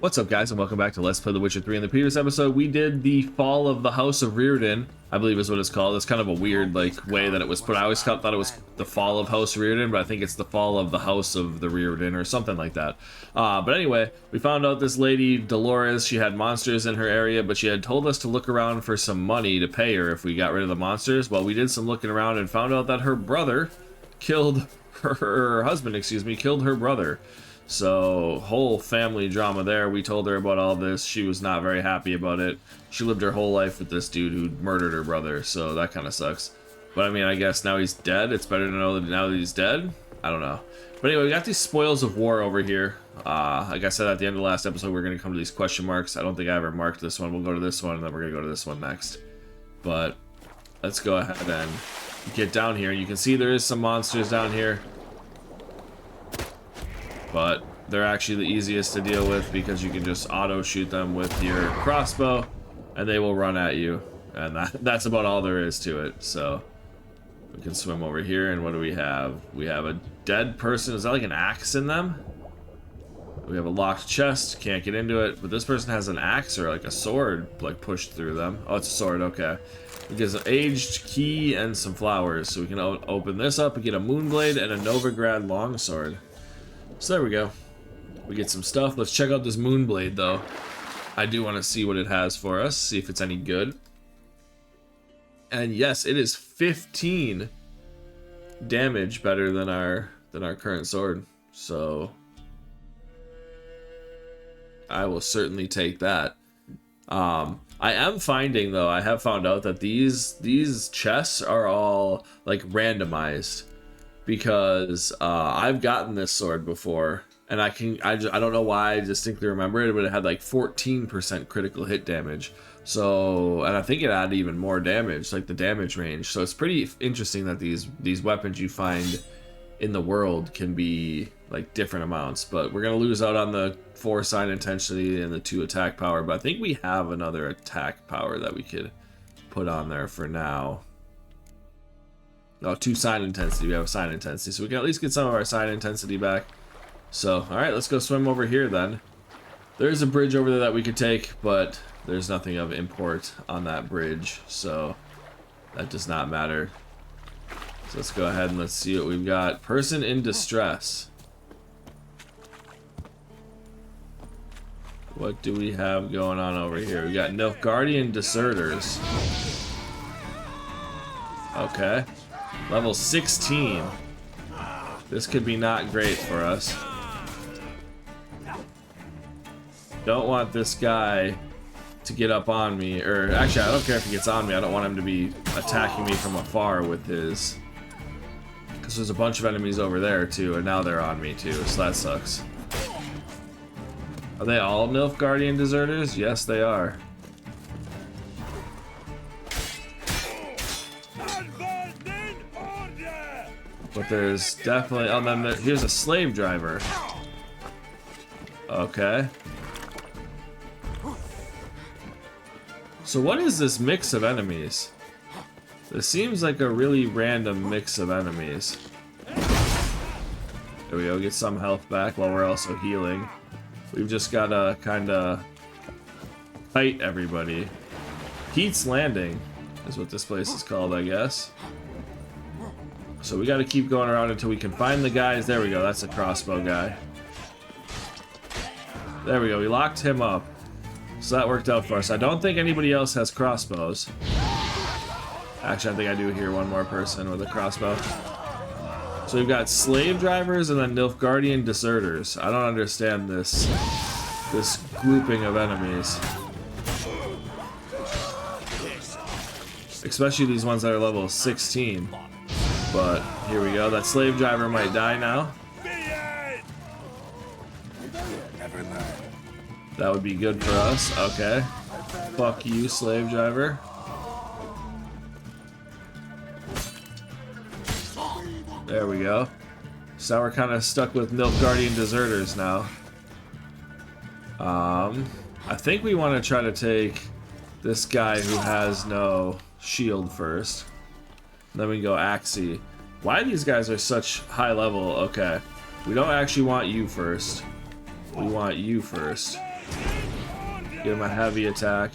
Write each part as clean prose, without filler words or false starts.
What's up, guys, and welcome back to Let's Play The Witcher 3. In the previous episode, we did the Fall of the House of Rearden, I believe is what it's called. It's kind of a weird, way that it was put. I always thought it was the Fall of House Rearden, but I think it's the Fall of the House of the Rearden, or something like that. But anyway, we found out this lady, Dolores, she had monsters in her area, but she had told us to look around for some money to pay her if we got rid of the monsters. Well, we did some looking around and found out that her brother killed her husband, excuse me, killed her brother. So, whole family drama there. We told her about all this. She was not very happy about it. She lived her whole life with this dude who murdered her brother, so that kind of sucks. But I mean, I guess now he's dead. It's better to know that now that he's dead. I don't know. But anyway, we got these spoils of war over here. Like I said at the end of the last episode, we're going to come to these question marks. I don't think I ever marked this one. We'll go to this one, and then we're going to go to this one next. But let's go ahead and get down here. You can see there is some monsters down here. But they're actually the easiest to deal with because you can just auto shoot them with your crossbow and they will run at you, and that's about all there is to it. So we can swim over here, and what do we have? We have a dead person. Is that like an axe in them? We have a locked chest, can't get into it, but this person has an axe or like a sword like pushed through them. Oh, it's a sword, okay. It gives an aged key and some flowers, so we can open this up and get a moonblade and a Novigrad longsword. So there we go. We get some stuff. Let's check out this Moonblade, though. I do want to see what it has for us, see if it's any good. And yes, it is 15 damage better than our current sword. So I will certainly take that. I am finding, though, I have found out that these chests are all like randomized. Because I've gotten this sword before, and I don't know why I distinctly remember it, but it had like 14% critical hit damage. So, and I think it had even more damage, like the damage range. So it's pretty interesting that these weapons you find in the world can be like different amounts. But we're gonna lose out on the 4 sign intensity and the 2 attack power. But I think we have another attack power that we could put on there for now. Oh, 2 sign intensity. We have a sign intensity, so we can at least get some of our sign intensity back. So, alright, let's go swim over here then. There's a bridge over there that we could take, but there's nothing of import on that bridge, so that does not matter. So let's go ahead and let's see what we've got. Person in distress. What do we have going on over here? We got Nilfgaardian deserters. Okay. Level 16. This could be not great for us. Don't want this guy to get up on me, or actually I don't care if he gets on me. I don't want him to be attacking me from afar with his, because there's a bunch of enemies over there too, and now they're on me too, so that sucks. Are they all Nilfgaardian deserters? Yes, they are. But there's definitely, oh, then here's a slave driver. Okay. So what is this mix of enemies? This seems like a really random mix of enemies. There we go, get some health back while we're also healing. We've just gotta kinda fight everybody. Pete's Landing is what this place is called, I guess. So we gotta keep going around until we can find the guys. There we go, that's a crossbow guy. There we go, we locked him up. So that worked out for us. I don't think anybody else has crossbows. Actually, I think I do hear one more person with a crossbow. So we've got slave drivers and then Nilfgaardian deserters. I don't understand this grouping of enemies. Especially these ones that are level 16. But here we go. That slave driver might die now. That would be good for us. Okay. Fuck you, slave driver. There we go. So now we're kind of stuck with Nilfgaardian deserters now. I think we want to try to take this guy who has no shield first. Then we go Axie. Why these guys are such high level? Okay. We don't actually want you first. We want you first. Give him a heavy attack.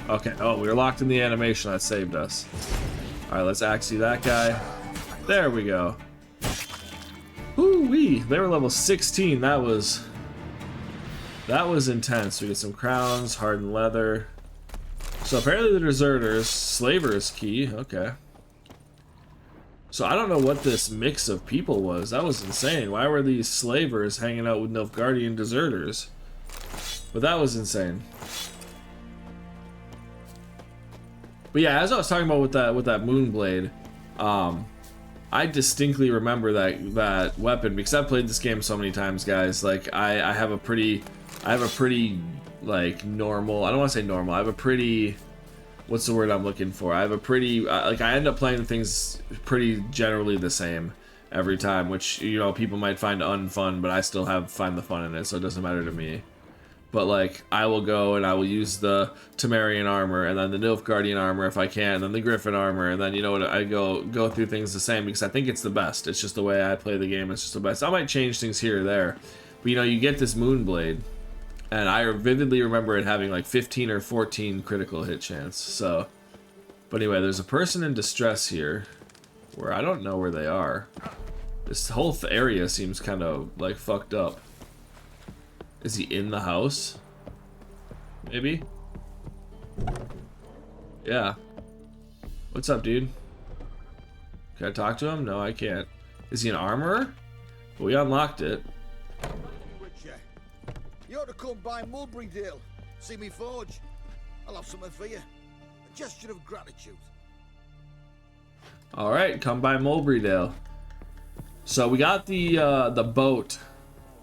Okay, oh, we were locked in the animation. That saved us. Alright, let's axe that guy. There we go. Woo-wee! They were level 16. That was intense. We get some crowns, hardened leather. So apparently the deserters, slaver's key. Okay. So I don't know what this mix of people was. That was insane. Why were these slavers hanging out with Nilfgaardian deserters? But that was insane. But yeah, as I was talking about with that moonblade, I distinctly remember that weapon because I've played this game so many times, guys. Like I have a pretty like normal. I don't want to say normal. I have a pretty. What's the word I'm looking for? I have a pretty, like, I end up playing things pretty generally the same every time, which, you know, people might find unfun, but I still find the fun in it, so it doesn't matter to me. But, like, I will go and I will use the Temerian armor, and then the Nilfgaardian armor if I can, and then the Griffin armor, and then, you know what, I go through things the same, because I think it's the best. It's just the way I play the game, it's just the best. I might change things here or there, but, you know, you get this Moonblade. And I vividly remember it having like 15 or 14 critical hit chance. So, but anyway, there's a person in distress here, where I don't know where they are. This whole area seems kind of like fucked up. Is he in the house? Maybe. Yeah. What's up, dude? Can I talk to him? No, I can't. Is he an armorer? Well, we unlocked it. You ought to come by Mulberrydale. See me forge. I'll have something for you. A gesture of gratitude. Alright, come by Mulberrydale. So we got the boat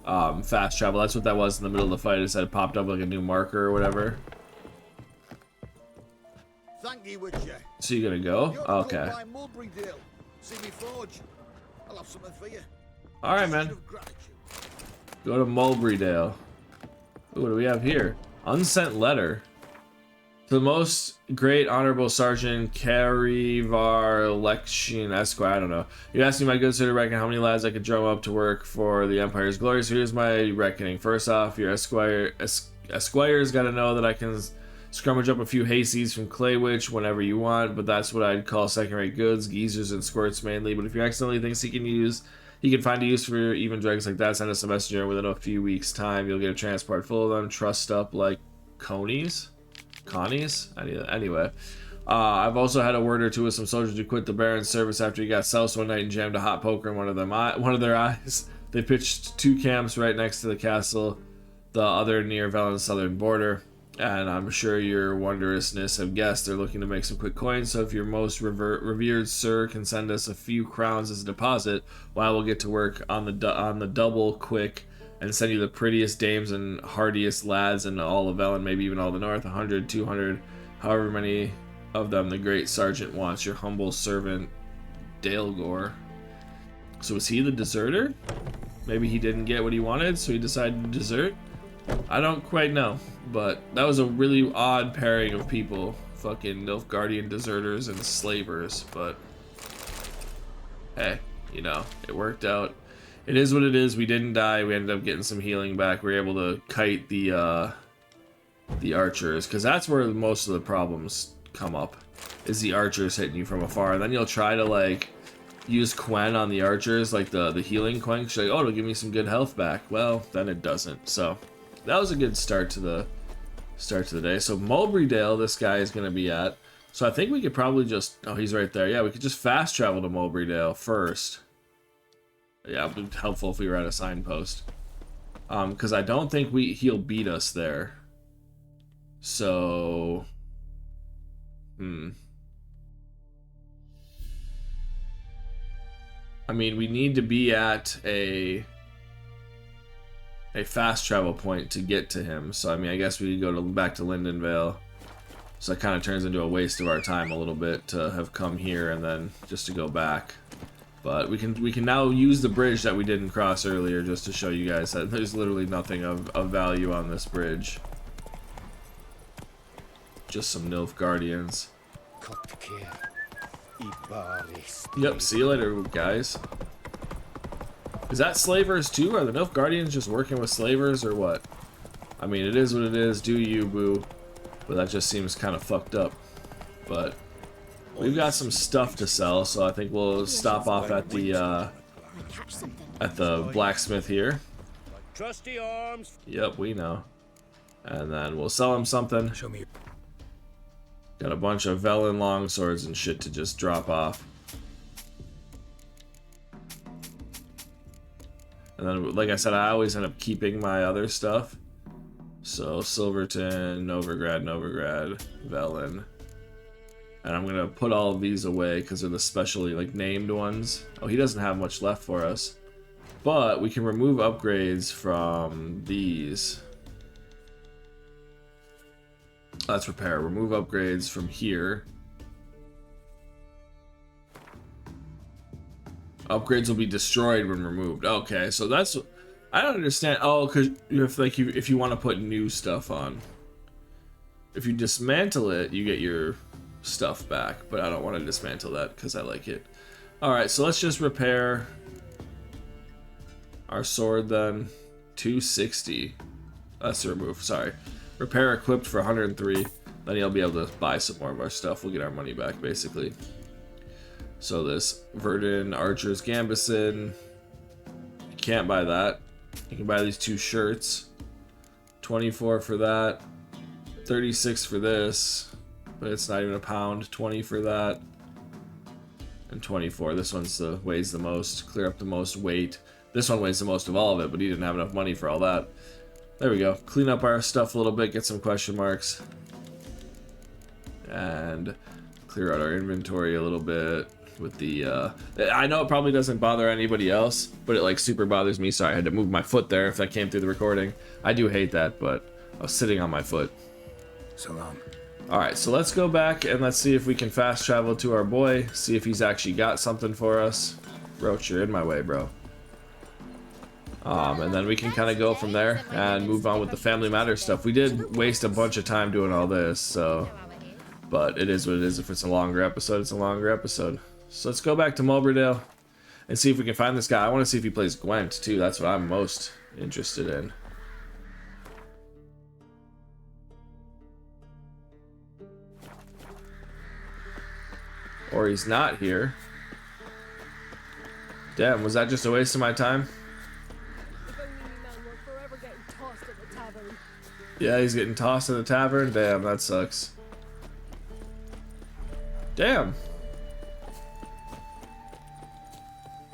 fast travel. That's what that was in the middle of the fight. It said it popped up like a new marker or whatever. Thank you, Witcher. So you're gonna go? Okay. Come by Mulberrydale. See me forge. I'll have something for you. Alright, man. Go to Mulberrydale. Ooh, what do we have here? Unsent letter. To the most great honorable sergeant Carivar Lection Esquire. I don't know. You asked me, my good sir, to reckon how many lads I could drum up to work for the Empire's glory. So here's my reckoning. First off, your Esquire's got to know that I can scrummage up a few hayseeds from Claywitch whenever you want, but that's what I'd call second-rate goods, geezers and squirts mainly. But if you accidentally thinks he can find a use for even dregs like that, send us a messenger. Within a few weeks' time, you'll get a transport full of them, trussed up like connies? Anyway. I've also had a word or two with some soldiers who quit the Baron's service after he got soused one night and jammed a hot poker in one of their eyes. They pitched two camps right next to the castle, the other near Velen's southern border. And I'm sure your wondrousness have guessed they're looking to make some quick coins, so if your most revered sir can send us a few crowns as a deposit, well, we'll get to work on the double quick and send you the prettiest dames and hardiest lads in all of Velen, maybe even all the north, 100, 200, however many of them the great sergeant wants. Your humble servant, Dalegore. So was he the deserter? Maybe he didn't get what he wanted, so he decided to desert? I don't quite know, but that was a really odd pairing of people. Fucking Nilfgaardian deserters and slavers, but hey, you know, it worked out. It is what it is. We didn't die. We ended up getting some healing back. We were able to kite the archers, because that's where most of the problems come up, is the archers hitting you from afar. And then you'll try to, like, use Quen on the archers, like the healing Quen. She's like, oh, it'll give me some good health back. Well, then it doesn't, so that was a good start to the day. So Mulberrydale, this guy is going to be at. So I think we could probably just... Oh, he's right there. Yeah, we could just fast travel to Mulberrydale first. Yeah, it would be helpful if we were at a signpost. Because I don't think he'll beat us there. So... I mean, we need to be at a fast travel point to get to him. So, I mean, I guess we could go back to Lindenvale. So it kind of turns into a waste of our time a little bit to have come here and then just to go back. But we can now use the bridge that we didn't cross earlier just to show you guys that there's literally nothing of value on this bridge. Just some Nilfgaardians. Yep, see you later, guys. Is that slavers too? Are the Nilfgaardians just working with slavers or what? I mean, it is what it is. Do you, boo? But that just seems kind of fucked up. But we've got some stuff to sell, so I think we'll stop off at the blacksmith here. Trusty arms. Yep, we know. And then we'll sell him something. Show me. Got a bunch of Velen longswords and shit to just drop off. And then, like I said, I always end up keeping my other stuff. So, Silverton, Novigrad, Velen. And I'm gonna put all of these away because they're the specially, like, named ones. Oh, he doesn't have much left for us. But we can remove upgrades from these. Let's repair. Remove upgrades from here. Upgrades will be destroyed when removed. Okay, so that's... I don't understand. Oh, because if you want to put new stuff on. If you dismantle it, you get your stuff back. But I don't want to dismantle that because I like it. Alright, so let's just repair our sword then. 260. That's the remove, sorry. Repair equipped for 103. Then he'll be able to buy some more of our stuff. We'll get our money back, basically. So this Verdun Archer's Gambison. You can't buy that. You can buy these 2 shirts. 24 for that. 36 for this. But it's not even a pound. 20 for that. And 24. This one's weighs the most. Clear up the most weight. This one weighs the most of all of it, but he didn't have enough money for all that. There we go. Clean up our stuff a little bit, get some question marks. And clear out our inventory a little bit with the, I know it probably doesn't bother anybody else, but it like super bothers me. Sorry, I had to move my foot there if that came through the recording. I do hate that, but I was sitting on my foot. So long. Alright, so let's go back and let's see if we can fast travel to our boy, see if he's actually got something for us. Roach, you're in my way, bro. And then we can kind of go from there and move on with the Family Matters stuff. We did waste a bunch of time doing all this, so... But it is what it is. If it's a longer episode, it's a longer episode. So let's go back to Mulberdale and see if we can find this guy. I want to see if he plays Gwent, too. That's what I'm most interested in. Or he's not here. Damn, was that just a waste of my time? Yeah, he's getting tossed at the tavern. Damn, that sucks. Damn.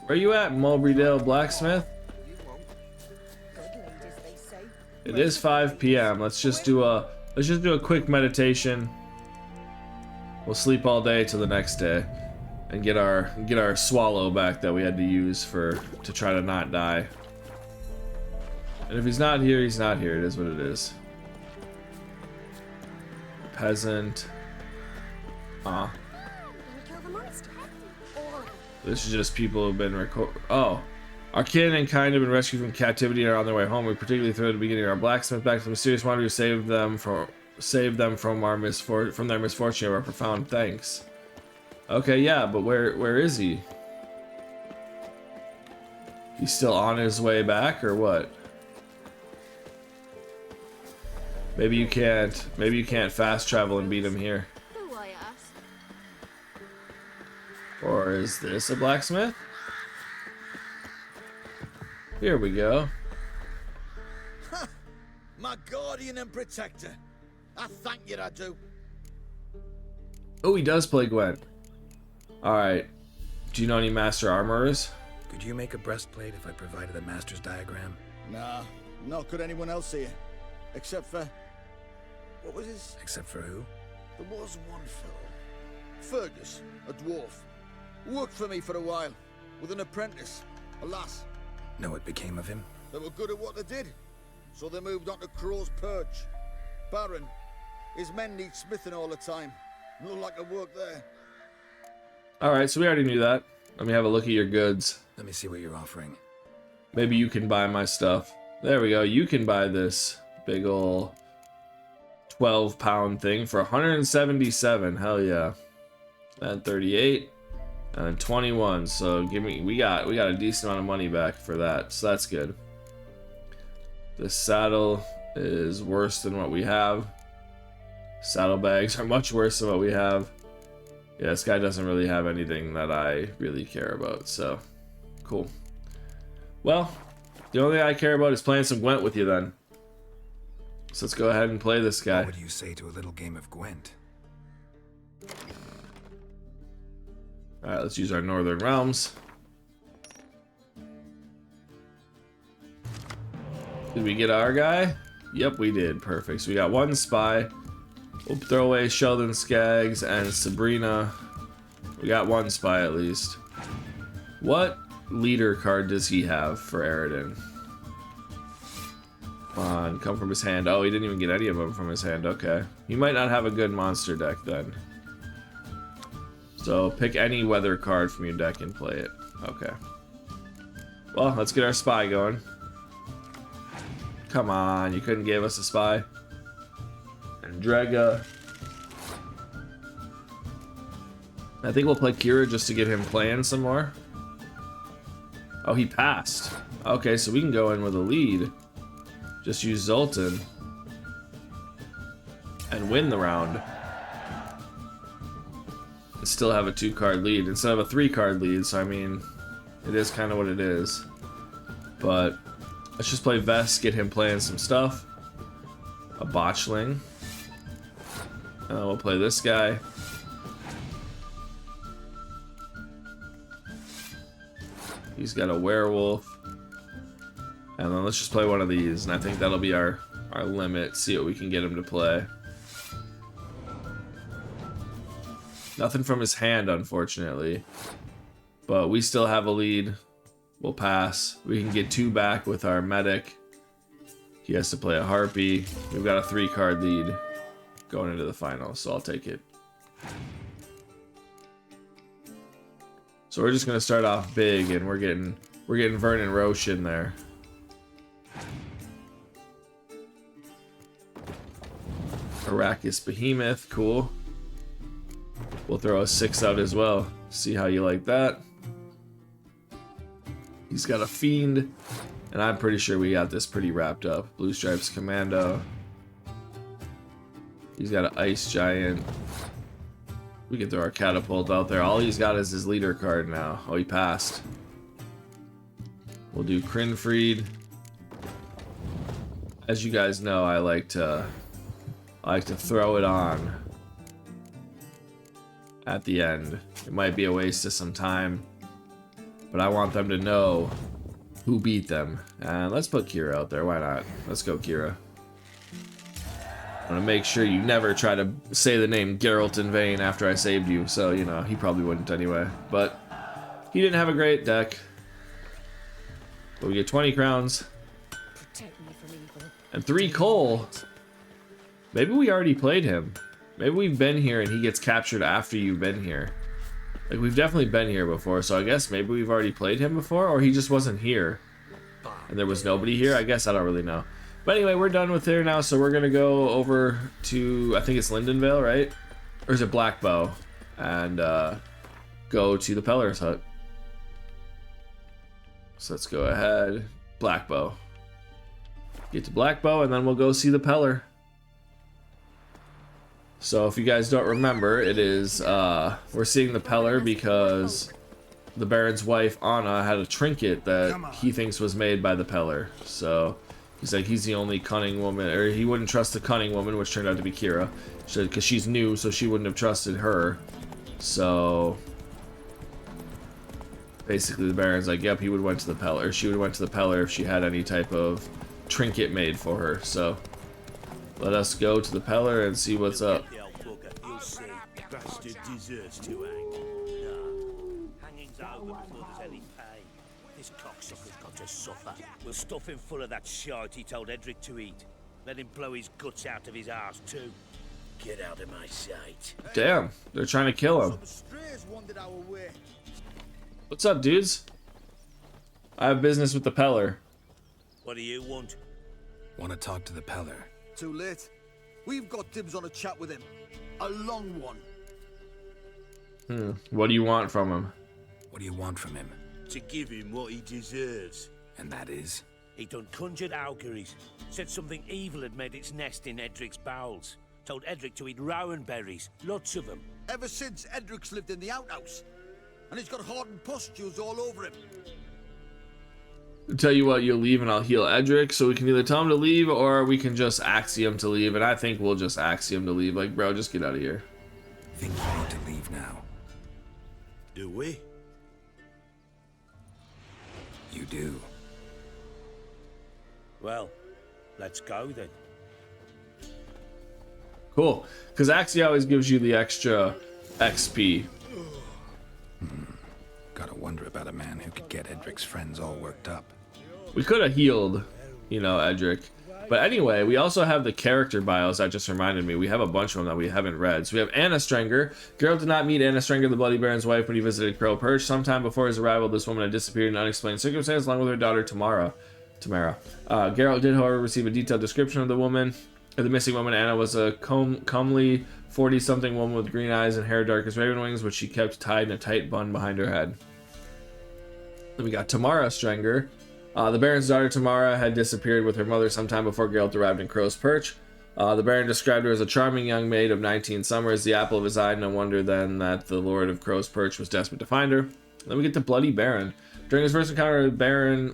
Where you at, Mulberrydale Blacksmith? It is 5 p.m. Let's just do a quick meditation. We'll sleep all day till the next day, and get our swallow back that we had to use to try to not die. And if he's not here, he's not here. It is what it is. Peasant. This is just people who've been our kin and kind have been rescued from captivity and are on their way home. We particularly thrilled at the beginning of our blacksmith back to the mysterious wanderer who saved them from their misfortune. Our profound thanks. Okay, yeah, but where is he? He's still on his way back, or what? Maybe you can't fast travel and beat him here. Or is this a blacksmith? Here we go. My guardian and protector. I thank you, I do. Oh, he does play Gwent. Alright. Do you know any master armorers? Could you make a breastplate if I provided a master's diagram? Nah, nor could anyone else here. Except for... What was his? Except for who? There was one fellow. Fergus, a dwarf. Worked for me for a while. With an apprentice. Alas. Know what became of him? They were good at what they did. So they moved on to Crow's Perch. Baron. His men need smithing all the time. No like to work there. Alright, so we already knew that. Let me have a look at your goods. Let me see what you're offering. Maybe you can buy my stuff. There we go. You can buy this big ol' 12-pound thing for 177. Hell yeah. And 38. And then 21. So we got a decent amount of money back for that. So that's good. This saddle is worse than what we have. Saddlebags are much worse than what we have. Yeah, this guy doesn't really have anything that I really care about, so cool. Well, the only thing I care about is playing some Gwent with you then. So let's go ahead and play this guy. What would you say to a little game of Gwent? Alright, let's use our Northern Realms. Did we get our guy? Yep, we did. Perfect. So we got one spy. We'll throw away Sheldon Skaggs and Sabrina. We got one spy at least. What leader card does he have for Eridan? Come on, come from his hand. Oh, he didn't even get any of them from his hand. Okay. He might not have a good monster deck then. So pick any weather card from your deck and play it. Okay. Well, let's get our spy going. Come on, you couldn't give us a spy. And Drega. I think we'll play Kira just to get him playing some more. Oh, he passed. Okay, so we can go in with a lead. Just use Zoltan. And win the round. And still have a 2-card lead instead of a 3-card lead, so I mean, it is kind of what it is. But let's just play Vest, get him playing some stuff. A Botchling. We'll play this guy. He's got a werewolf. And then let's just play one of these, and I think that'll be our limit. See what we can get him to play. Nothing from his hand, unfortunately. But we still have a lead. We'll pass. We can get 2 back with our medic. He has to play a Harpy. We've got a 3-card lead going into the final, so I'll take it. So we're just gonna start off big, and we're getting Vernon Roche in there. Arrakis Behemoth, cool. We'll throw a 6 out as well. See how you like that. He's got a Fiend, and I'm pretty sure we got this pretty wrapped up. Blue Stripes Commando. He's got an Ice Giant. We can throw our Catapult out there. All he's got is his leader card now. Oh, he passed. We'll do Krinfried. As you guys know, I like to throw it on at the end. It might be a waste of some time, but I want them to know who beat them. And let's put Kira out there. Why not? Let's go, Kira. I want to make sure you never try to say the name Geralt in vain after I saved you. So, you know, he probably wouldn't anyway. But he didn't have a great deck. But we get 20 crowns. And 3 coal. Maybe we already played him. Maybe we've been here and he gets captured after you've been here. Like, we've definitely been here before, so I guess maybe we've already played him before, or he just wasn't here. And there was nobody here? I guess I don't really know. But anyway, we're done with there now, so we're gonna go over to, I think it's Lindenvale, right? Or is it Blackbow? And go to the Pellar's hut. So let's go ahead. Blackbow. Get to Blackbow, and then we'll go see the Pellar. So if you guys don't remember, it is, we're seeing the Pellar because the Baron's wife, Anna, had a trinket that he thinks was made by the Pellar. So he's like, he's the only cunning woman, or he wouldn't trust the cunning woman, which turned out to be Kira. Because she's new, so she wouldn't have trusted her. So basically the Baron's like, yep, he would have went to the Pellar. She would have went to the Pellar if she had any type of trinket made for her. So let us go to the Pellar and see what's up. You'll see. Bastard deserves to hang. Nah. Hanging's over before there's any pay. This cocksucker's got to suffer. We'll stuff him full of that shite he told Edric to eat. Let him blow his guts out of his arse too. Get out of my sight. Damn, they're trying to kill him. What's up, dudes? I have business with the Pellar. What do you want? Want to talk to the Pellar? Too late. We've got dibs on a chat with him. A long one. What do you want from him? What do you want from him? To give him what he deserves. And that is? He done conjured auguries. Said something evil had made its nest in Edric's bowels. Told Edric to eat rowan berries. Lots of them. Ever since Edric's lived in the outhouse. And he's got hardened pustules all over him. I'll tell you what, you'll leave and I'll heal Edric, so we can either tell him to leave or we can just axiom to leave, and I think we'll just axiom to leave. Like, bro, just get out of here. Think we need to leave now. Do we? You do. Well, let's go then. Cool, because Axie always gives you the extra XP. Gotta wonder about a man who could get Edric's friends all worked up. We could have healed, Edric. But anyway, we also have the character bios that just reminded me. We have a bunch of them that we haven't read. So we have Anna Strenger. Geralt did not meet Anna Strenger, the Bloody Baron's wife, when he visited Crow Perch. Sometime before his arrival, this woman had disappeared in unexplained circumstances, along with her daughter Tamara. Geralt did, however, receive a detailed description of the woman. The missing woman, Anna, was a comely 40-something woman with green eyes and hair dark as raven wings, which she kept tied in a tight bun behind her head. Then we got Tamara Strenger. The Baron's daughter Tamara had disappeared with her mother sometime before Geralt arrived in Crow's Perch. The Baron described her as a charming young maid of 19 summers, the apple of his eye. No wonder then that the Lord of Crow's Perch was desperate to find her. Then we get the Bloody Baron. During his first encounter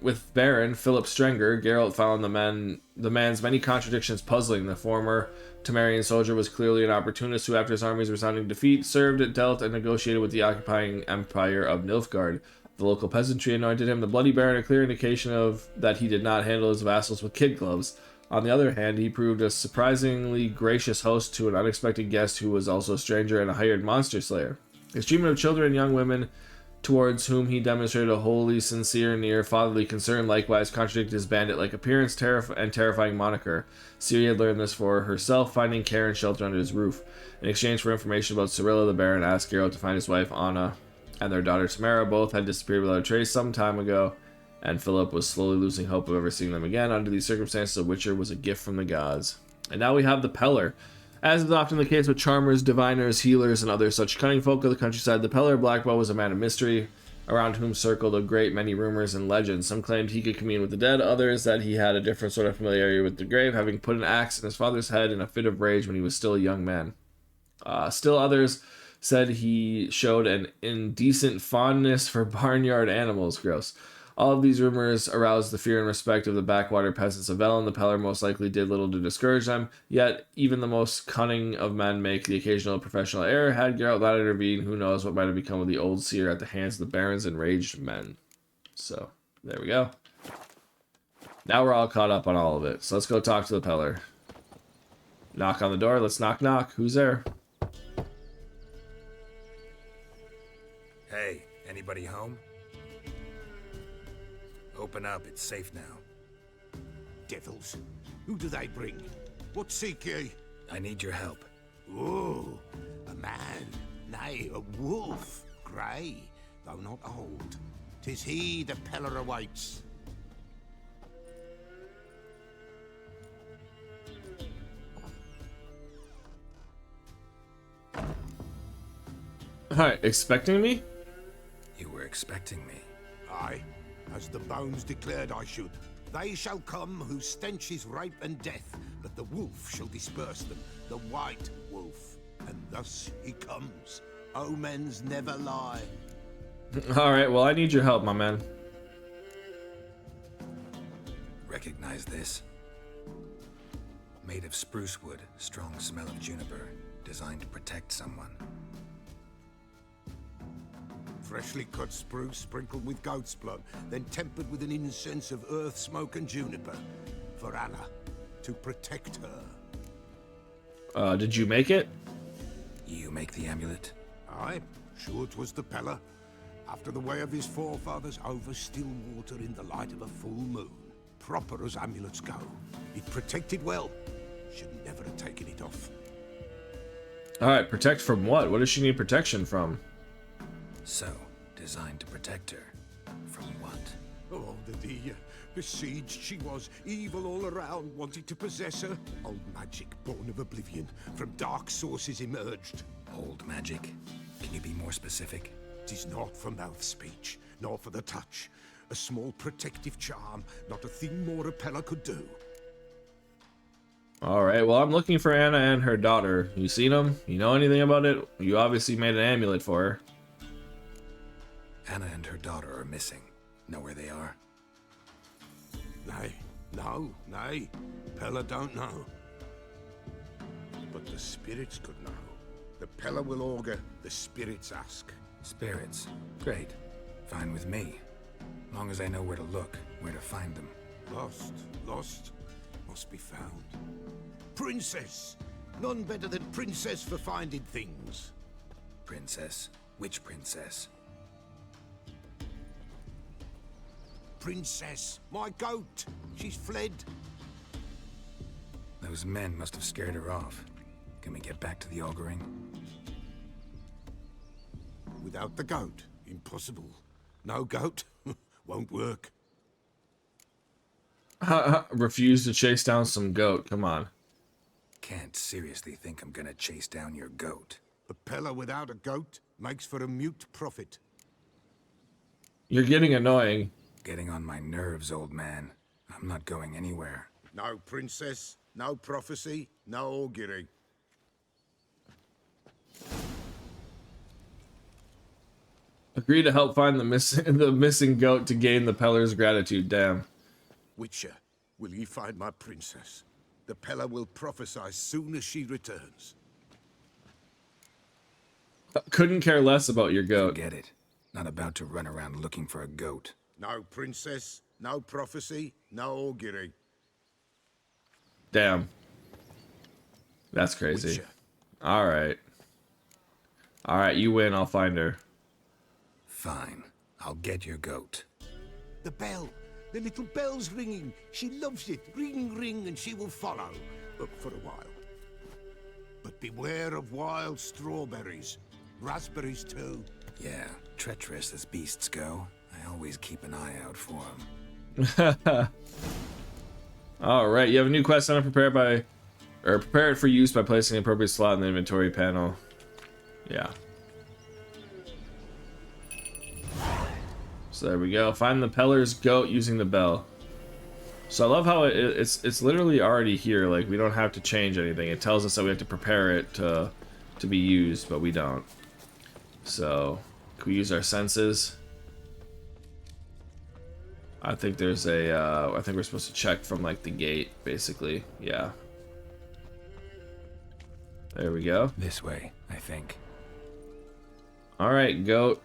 with Baron Philip Strenger, Geralt found the man's many contradictions puzzling. The former Temerian soldier was clearly an opportunist who, after his army's resounding defeat, served, dealt, and negotiated with the occupying empire of Nilfgaard. The local peasantry anointed him the Bloody Baron, a clear indication of that he did not handle his vassals with kid gloves. On the other hand, he proved a surprisingly gracious host to an unexpected guest who was also a stranger and a hired monster slayer. His treatment of children and young women, towards whom he demonstrated a wholly sincere, near fatherly concern, likewise contradicted his bandit-like appearance and terrifying moniker. Ciri had learned this for herself, finding care and shelter under his roof. In exchange for information about Cirilla, the Baron asked Geralt to find his wife Anna and their daughter Tamara. Both had disappeared without a trace some time ago, and Philip was slowly losing hope of ever seeing them again. Under these circumstances, a witcher was a gift from the gods. And now we have the Pellar. As is often the case with charmers, diviners, healers, and other such cunning folk of the countryside, the Pellar Blackbow was a man of mystery, around whom circled a great many rumors and legends. Some claimed he could commune with the dead, others that he had a different sort of familiarity with the grave, having put an axe in his father's head in a fit of rage when he was still a young man. Still others said he showed an indecent fondness for barnyard animals. Gross. All of these rumors aroused the fear and respect of the backwater peasants of Velen. The Pellar most likely did little to discourage them, yet even the most cunning of men make the occasional professional error. Had Geralt not intervened, who knows what might have become of the old seer at the hands of the Baron's enraged men. So, there we go. Now we're all caught up on all of it, so let's go talk to the Pellar. Knock on the door, let's knock knock. Who's there? Hey, anybody home? Open up, it's safe now. Devils. Who do they bring? What seek ye? I need your help. Oh, a man. Nay, a wolf. Grey, though not old. 'Tis he the Pellar awaits. Alright, expecting me? You were expecting me. Aye, as the bones declared I should. They shall come whose stench is rape and death, but the wolf shall disperse them, the white wolf. And thus he comes. Omens never lie. Alright, well I need your help, my man. Recognize this? Made of spruce wood, strong smell of juniper, designed to protect someone. Freshly cut spruce sprinkled with goat's blood, then tempered with an incense of earth, smoke, and juniper. For Anna, to protect her. Did you make it? You make the amulet? Aye, sure 'twas the Pellar. After the way of his forefathers, over still water in the light of a full moon. Proper as amulets go. It protected well. Should never have taken it off. Alright, protect from what? What does she need protection from? So, designed to protect her. From what? Oh, the besieged she was, evil all around, wanting to possess her. Old magic born of oblivion, from dark sources emerged. Old magic? Can you be more specific? 'Tis not for mouth speech, nor for the touch. A small protective charm, not a thing more a Pellar could do. Alright, well, I'm looking for Anna and her daughter. You seen them? You know anything about it? You obviously made an amulet for her. Anna and her daughter are missing. Know where they are? Nay, nay. Pellar don't know. But the spirits could know. The Pellar will augur, the spirits ask. Spirits. Great. Fine with me. Long as I know where to look, where to find them. Lost, must be found. Princess! None better than Princess for finding things. Princess? Which princess? Princess, my goat! She's fled. Those men must have scared her off. Can we get back to the auguring? Without the goat, impossible. No goat, won't work. Refuse to chase down some goat. Come on. Can't seriously think I'm gonna chase down your goat. A Pellar without a goat makes for a mute prophet. You're getting annoying. Getting on my nerves, old man. I'm not going anywhere. No princess, no prophecy, no augury. Agree to help find the missing goat to gain the Pellar's gratitude. Damn. Witcher, will ye find my princess? The Pellar will prophesy soon as she returns. Couldn't care less about your goat. Get it. Not about to run around looking for a goat. No princess, no prophecy, no augury. Damn. That's crazy. Witcher. Alright. Alright, you win. I'll find her. Fine. I'll get your goat. The bell! The little bell's ringing. She loves it. Ring, ring, and she will follow. For a while. But beware of wild strawberries. Raspberries, too. Yeah, treacherous as beasts go. I always keep an eye out for them. Alright, you have a new quest center prepare it for use by placing the appropriate slot in the inventory panel. Yeah. So there we go. Find the Pellar's goat using the bell. So I love how it's literally already here. Like, we don't have to change anything. It tells us that we have to prepare it to be used, but we don't. So can we use our senses? I think there's a I think we're supposed to check from like the gate, basically. Yeah. There we go. This way, I think. All right, goat.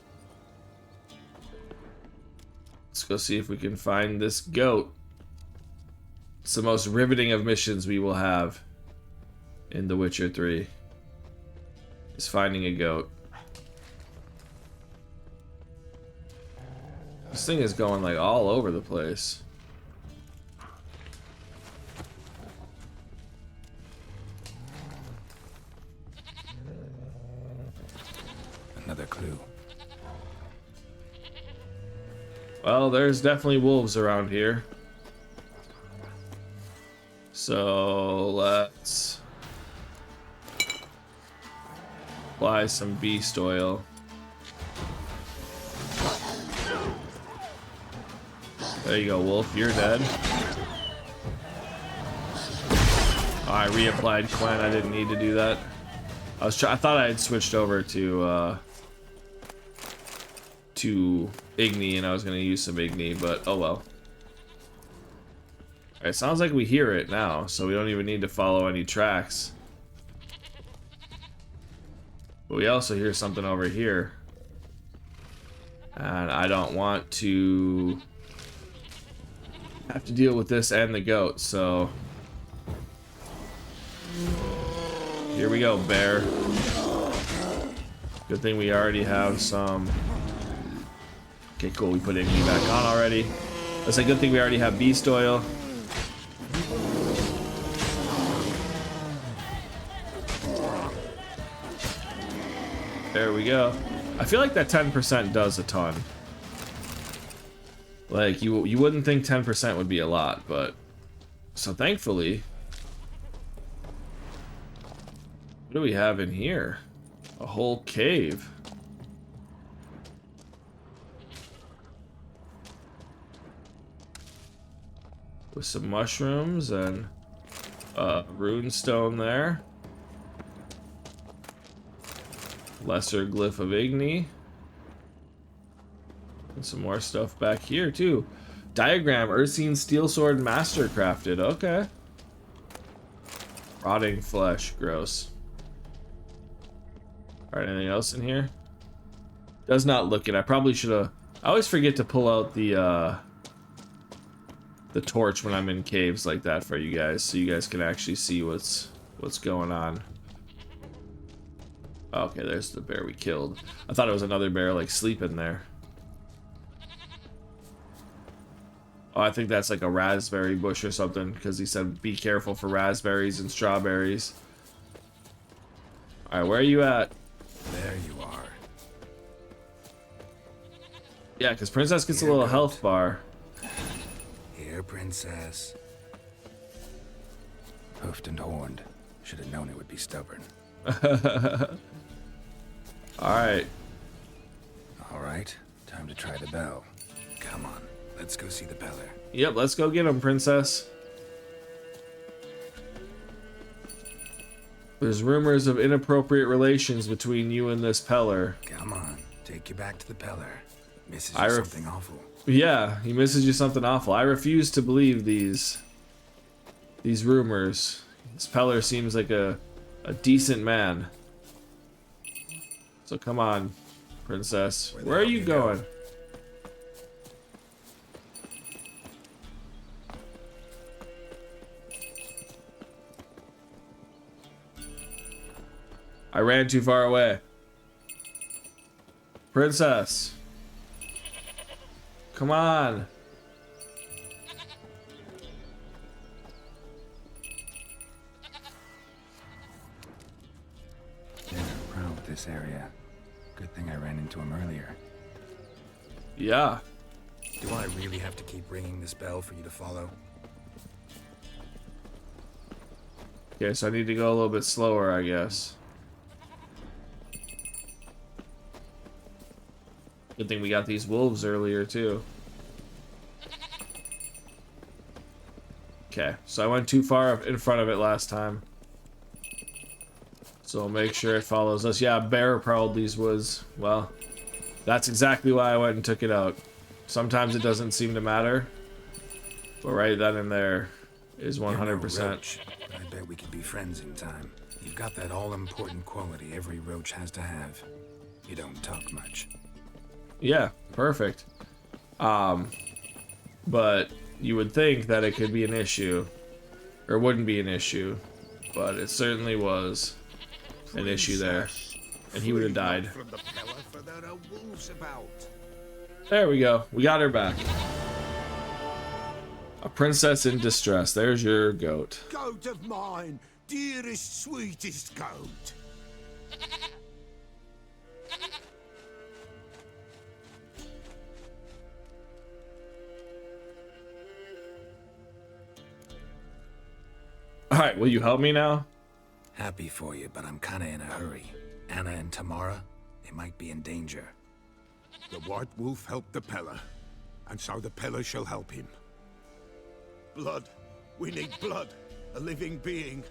Let's go see if we can find this goat. It's the most riveting of missions we will have in The Witcher 3. Is finding a goat. This thing is going like all over the place. Another clue. Well, there's definitely wolves around here. So let's apply some beast oil. There you go, wolf. You're dead. Oh, I reapplied Quen. I didn't need to do that. I thought I had switched over to Igni, and I was gonna use some Igni, but oh well. Alright, sounds like we hear it now, so we don't even need to follow any tracks. But we also hear something over here. And I don't want to have to deal with this and the goat, so here we go, bear. Good thing we already have some. Okay, cool, we put Igni back on already. That's a good thing we already have beast oil. There we go. I feel like that 10% does a ton. Like, you wouldn't think 10% would be a lot, but... So thankfully... What do we have in here? A whole cave. with some mushrooms and rune stone there. Lesser glyph of Igni. And some more stuff back here too. Diagram, Ursine steel sword master crafted. Okay. Rotting flesh, gross. Alright, anything else in here? Does not look it. I probably should have. I always forget to pull out the torch when I'm in caves like that for you guys, so you guys can actually see what's going on. Okay, there's the bear we killed. I thought it was another bear like sleeping there. Oh, I think that's like a raspberry bush or something, because he said be careful for raspberries and strawberries. Alright, where are you at? There you are. Yeah, because Princess gets a little health bar. Here, Princess. Hoofed and horned. Should have known it would be stubborn. Alright. Alright, time to try the bell. Come on, let's go see the Pellar. Yep, let's go get him, Princess. There's rumors of inappropriate relations between you and this Pellar. Come on, take you back to the Pellar. Misses you something awful. Yeah, he misses you something awful. I refuse to believe these rumors. This Pellar seems like a decent man. So come on, Princess. Where are you going? I ran too far away. Princess. Come on. They're proud of this area. Good thing I ran into him earlier. Yeah. Do I really have to keep ringing this bell for you to follow? Okay, so I need to go a little bit slower, I guess. Good thing we got these wolves earlier, too. Okay, so I went too far in front of it last time. So I'll make sure it follows us. Yeah, bear prowled these woods. Well, that's exactly why I went and took it out. Sometimes it doesn't seem to matter. But right then and there is 100%. You're no roach, but I bet we could be friends in time. You've got that all-important quality every roach has to have. You don't talk much. Yeah, perfect. But you would think that it could be an issue, or wouldn't be an issue, but it certainly was an issue there, and he would have died. There we go. We got her back. A princess in distress. There's your goat. Goat of mine, dearest, sweetest goat. Alright, will you help me now? Happy for you, but I'm kinda in a hurry. Anna and Tamara, they might be in danger. The White Wolf helped the Pellar, and so the Pellar shall help him. Blood. We need blood. A living being.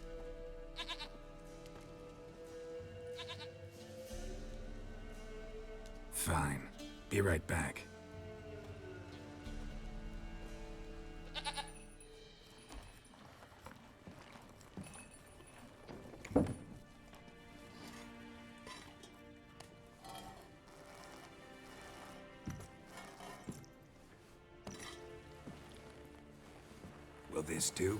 Fine. Be right back. Will this do?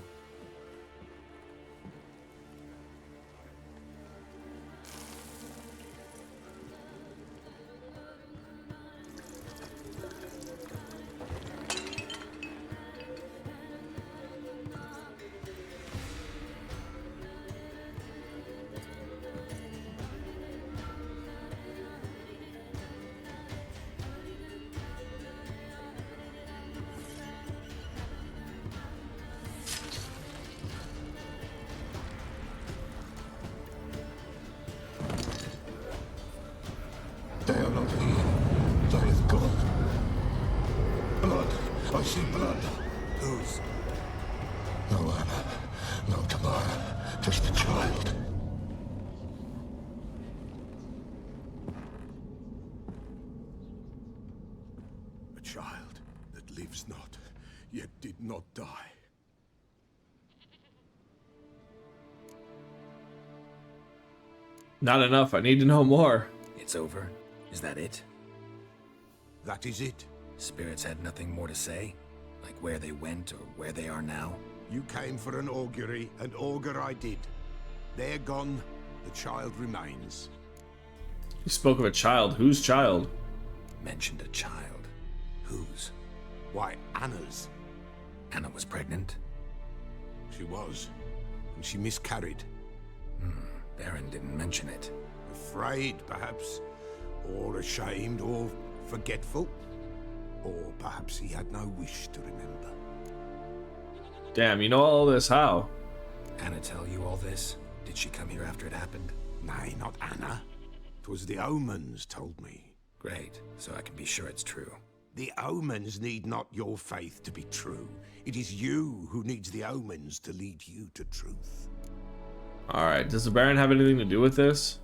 Just a child. A child that lives not, yet did not die. Not enough. I need to know more. It's over? Is that it? That is it. Spirits had nothing more to say? Like where they went or where they are now? You came for an augury, and augur I did. They're gone, the child remains. You spoke of a child. Whose child? Mentioned a child. Whose? Why, Anna's. Anna was pregnant? She was, and she miscarried. Baron didn't mention it. Afraid, perhaps, or ashamed, or forgetful. Or perhaps he had no wish to remember. Damn, you know all this how? Anna tell you all this? Did she come here after it happened? Nay, not Anna. 'Twas the omens told me. Great, so I can be sure it's true. The omens need not your faith to be true. It is you who needs the omens to lead you to truth. Alright, does the Baron have anything to do with this?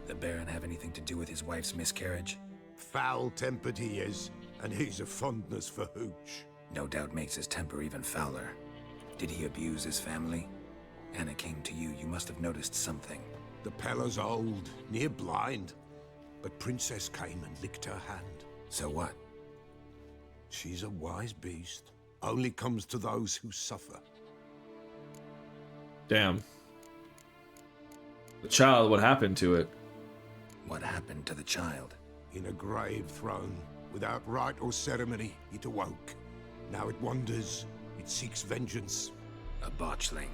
The Baron have anything to do with his wife's miscarriage? Foul-tempered he is, and he's a fondness for hooch. No doubt makes his temper even fouler. Did he abuse his family? Anna came to you, you must have noticed something. The Pellar's old, near blind, but Princess came and licked her hand. So what? She's a wise beast. Only comes to those who suffer. Damn. The child, what happened to it? What happened to the child? In a grave thrown, without rite or ceremony, it awoke. Now it wanders, it seeks vengeance. A botchling.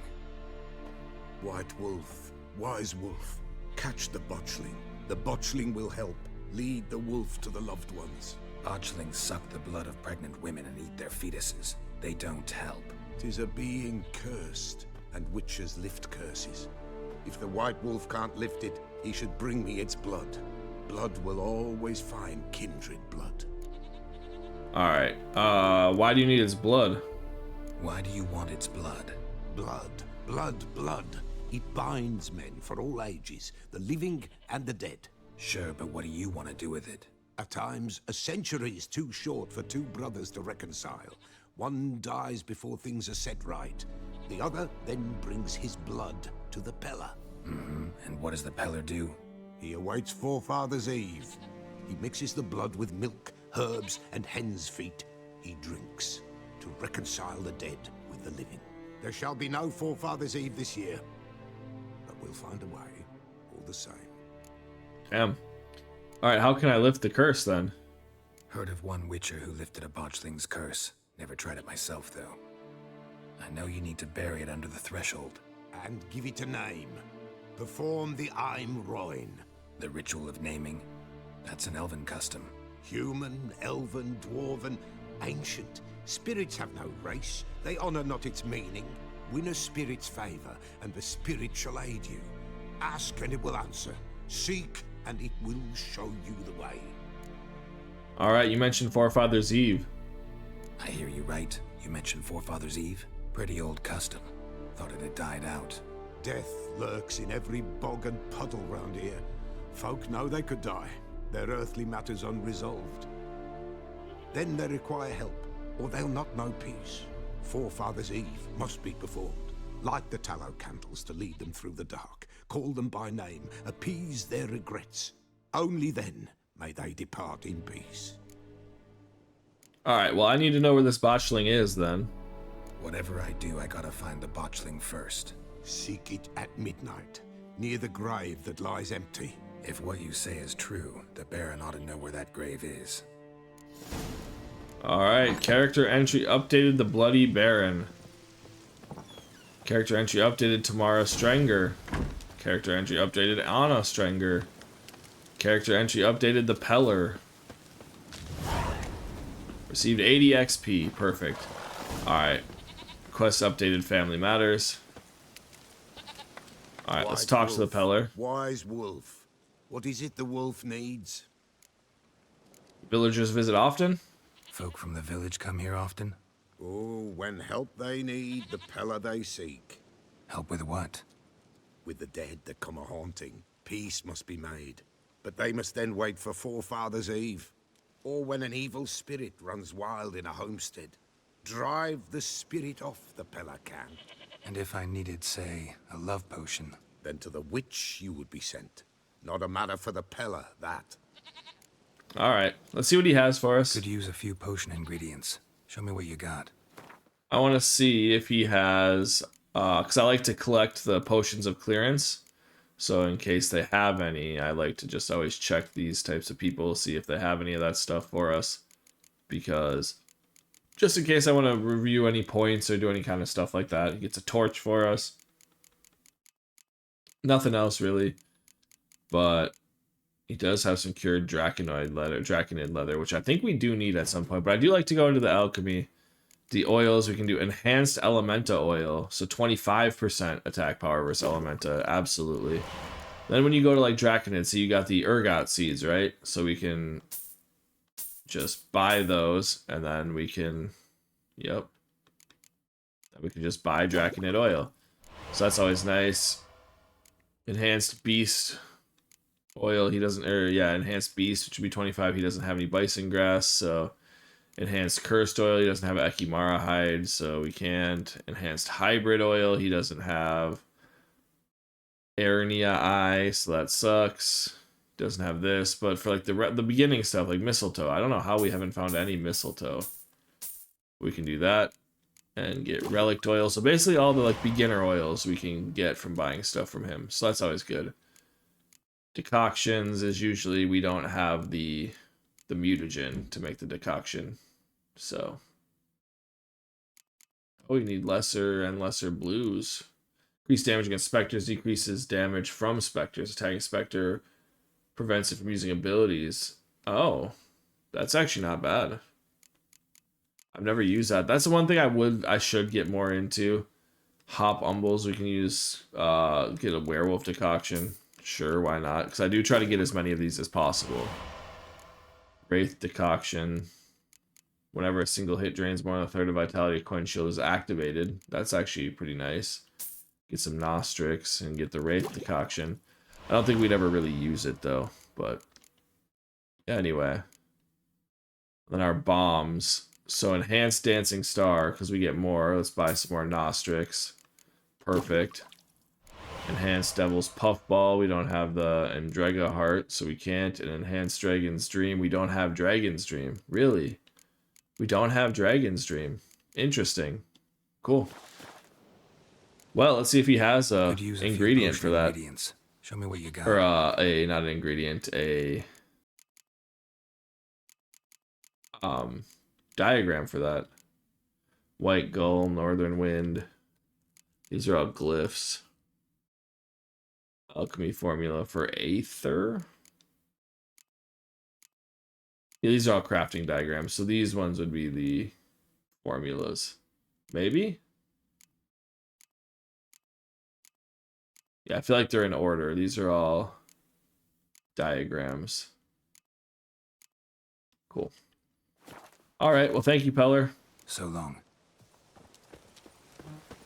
White wolf, wise wolf, catch the botchling. The botchling will help, lead the wolf to the loved ones. Botchlings suck the blood of pregnant women and eat their fetuses. They don't help. 'Tis a being cursed, and witches lift curses. If the white wolf can't lift it, he should bring me its blood. Blood will always find kindred blood. Alright, why do you need its blood? Why do you want its blood? Blood, blood, blood. It binds men for all ages, the living and the dead. Sure, but what do you want to do with it? At times, a century is too short for two brothers to reconcile. One dies before things are set right. The other then brings his blood to the Pellar. And what does the Pellar do? He awaits Forefather's Eve. He mixes the blood with milk, herbs, and hen's feet. He drinks to reconcile the dead with the living. There shall be no Forefather's Eve this year, but we'll find a way, all the same. Damn. Alright, how can I lift the curse then? Heard of one witcher who lifted a botchling's curse. Never tried it myself, though. I know you need to bury it under the threshold. And give it a name. Perform the Aim Roin. The ritual of naming. That's an elven custom. Human, elven, dwarven, ancient. Spirits have no race. They honor not its meaning. Win a spirit's favor, and the spirit shall aid you. Ask, and it will answer. Seek, and it will show you the way. Alright, you mentioned Forefather's Eve. I hear you right. You mentioned Forefather's Eve. Pretty old custom. Thought it had died out. Death lurks in every bog and puddle round here. Folk know they could die, their earthly matters unresolved. Then they require help, or they'll not know peace. Forefather's Eve must be performed. Light the tallow candles to lead them through the dark. Call them by name, appease their regrets. Only then may they depart in peace. Alright, well I need to know where this botchling is then. Whatever I do, I gotta find the botchling first. Seek it at midnight, near the grave that lies empty. If what you say is true, the Baron ought to know where that grave is. Alright, character entry updated the Bloody Baron. Character entry updated Tamara Strenger. Character entry updated Anna Strenger. Character entry updated the Pellar. Received 80 XP, perfect. Alright. Quest updated Family Matters. Alright, let's talk to the Pellar. Wise wolf. What is it the wolf needs? Villagers visit often? Folk from the village come here often? Oh, when help they need, the Pellar they seek. Help with what? With the dead that come a-haunting, peace must be made. But they must then wait for Forefathers' Eve, or when an evil spirit runs wild in a homestead. Drive the spirit off, the Pellar can. And if I needed, say, a love potion? Then to the witch you would be sent. Not a matter for the Pellar, that. All right, let's see what he has for us. Could use a few potion ingredients. Show me what you got. I want to see if he has, because I like to collect the potions of clearance. So in case they have any, I like to just always check these types of people, see if they have any of that stuff for us. Because just in case I want to review any points or do any kind of stuff like that. He gets a torch for us. Nothing else really. But he does have some cured draconid leather, which I think we do need at some point. But I do like to go into the alchemy. The oils, we can do enhanced elementa oil, so 25% attack power versus elementa, absolutely. Then when you go to like draconid, so you got the ergot seeds, right? So we can just buy those, and then we can, yep, we can just buy draconid oil. So that's always nice. Enhanced beast oil, he doesn't, enhanced beast, which would be 25. He doesn't have any bison grass, so. Enhanced cursed oil, he doesn't have Ekimara hide, so we can't. Enhanced hybrid oil, he doesn't have Arnia eye, so that sucks. Doesn't have this, but for like the beginning stuff, like mistletoe, I don't know how we haven't found any mistletoe. We can do that and get relic oil. So basically all the like beginner oils we can get from buying stuff from him. So that's always good. Decoctions is usually we don't have the mutagen to make the decoction. So we need lesser and lesser blues. Increased damage against specters, decreases damage from specters. Attacking specter prevents it from using abilities. Oh, that's actually not bad. I've never used that. That's the one thing I should get more into. Hop umbles, we can use get a werewolf decoction. Sure, why not? Because I do try to get as many of these as possible. Wraith decoction. Whenever a single hit drains more than a third of vitality, a coin shield is activated. That's actually pretty nice. Get some Nostrix and get the Wraith decoction. I don't think we'd ever really use it though, but yeah, anyway. Then our bombs. So enhanced dancing star, because we get more. Let's buy some more Nostrix. Perfect. Enhanced Devil's Puffball, we don't have the Endrega Heart, so we can't. And Enhanced Dragon's Dream, we don't have Dragon's Dream. Really? We don't have Dragon's Dream. Interesting. Cool. Well, let's see if he has a ingredient for that. Show me what you got. Or not an ingredient, a diagram for that. White Gull, Northern Wind. These are all glyphs. Alchemy formula for Aether. Yeah, these are all crafting diagrams, so these ones would be the formulas. Maybe? Yeah, I feel like they're in order. These are all diagrams. Cool. All right, well, thank you, Pellar. So long.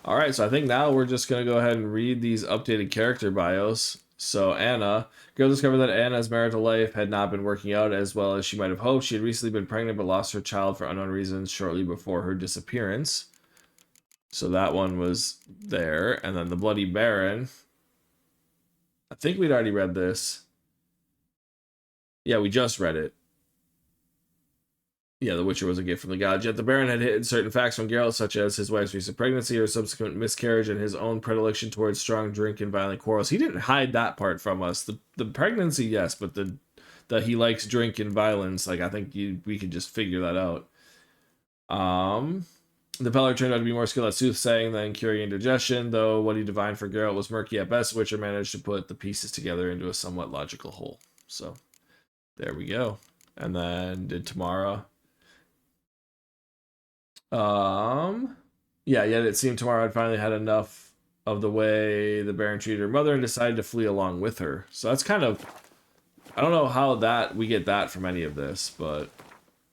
All right, so I think now we're just going to go ahead and read these updated character bios. So Anna, girl discovered that Anna's marital life had not been working out as well as she might have hoped. She had recently been pregnant but lost her child for unknown reasons shortly before her disappearance. So that one was there. And then the Bloody Baron. I think we'd already read this. Yeah, we just read it. Yeah, the Witcher was a gift from the gods. Yet the Baron had hidden certain facts from Geralt, such as his wife's recent pregnancy, her subsequent miscarriage, and his own predilection towards strong drink and violent quarrels. He didn't hide that part from us. The pregnancy, yes, but the he likes drink and violence, like I think we could just figure that out. The Pellar turned out to be more skilled at soothsaying than curing indigestion, though what he divined for Geralt was murky at best. Witcher managed to put the pieces together into a somewhat logical whole. So there we go. And then did Tamara. Yeah, yet it seemed Tamara had finally had enough of the way the Baron treated her mother and decided to flee along with her. So that's kind of, I don't know how that we get that from any of this, but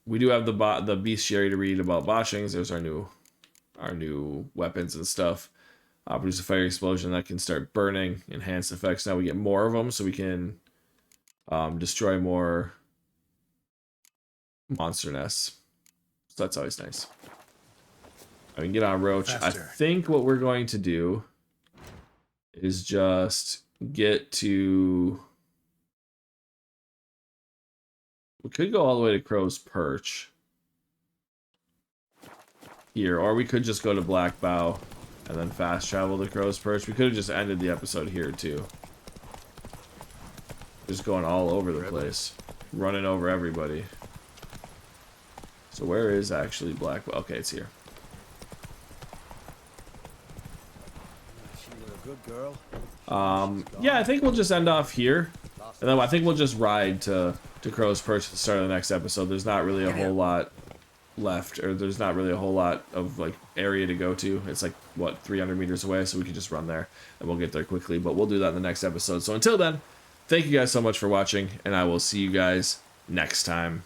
we do have the bestiary to read about Boshings. There's our new weapons and stuff. Produce a fire explosion that can start burning. Enhanced effects. Now we get more of them, so we can destroy more monster nests. So that's always nice. I can get on Roach. Faster. I think what we're going to do is just get to... We could go all the way to Crow's Perch here, or we could just go to Black Bow and then fast travel to Crow's Perch. We could have just ended the episode here too. Just going all over the place, running over everybody. So where is actually Black Bow? Okay, it's here. Yeah, I think we'll just end off here, and then I think we'll just ride to Crow's Perch at the start of the next episode. There's not really a whole lot left, or there's not really a whole lot of like area to go to. It's like what, 300 meters away, so we could just run there and we'll get there quickly. But we'll do that in the next episode. So until then, thank you guys so much for watching, and I will see you guys next time.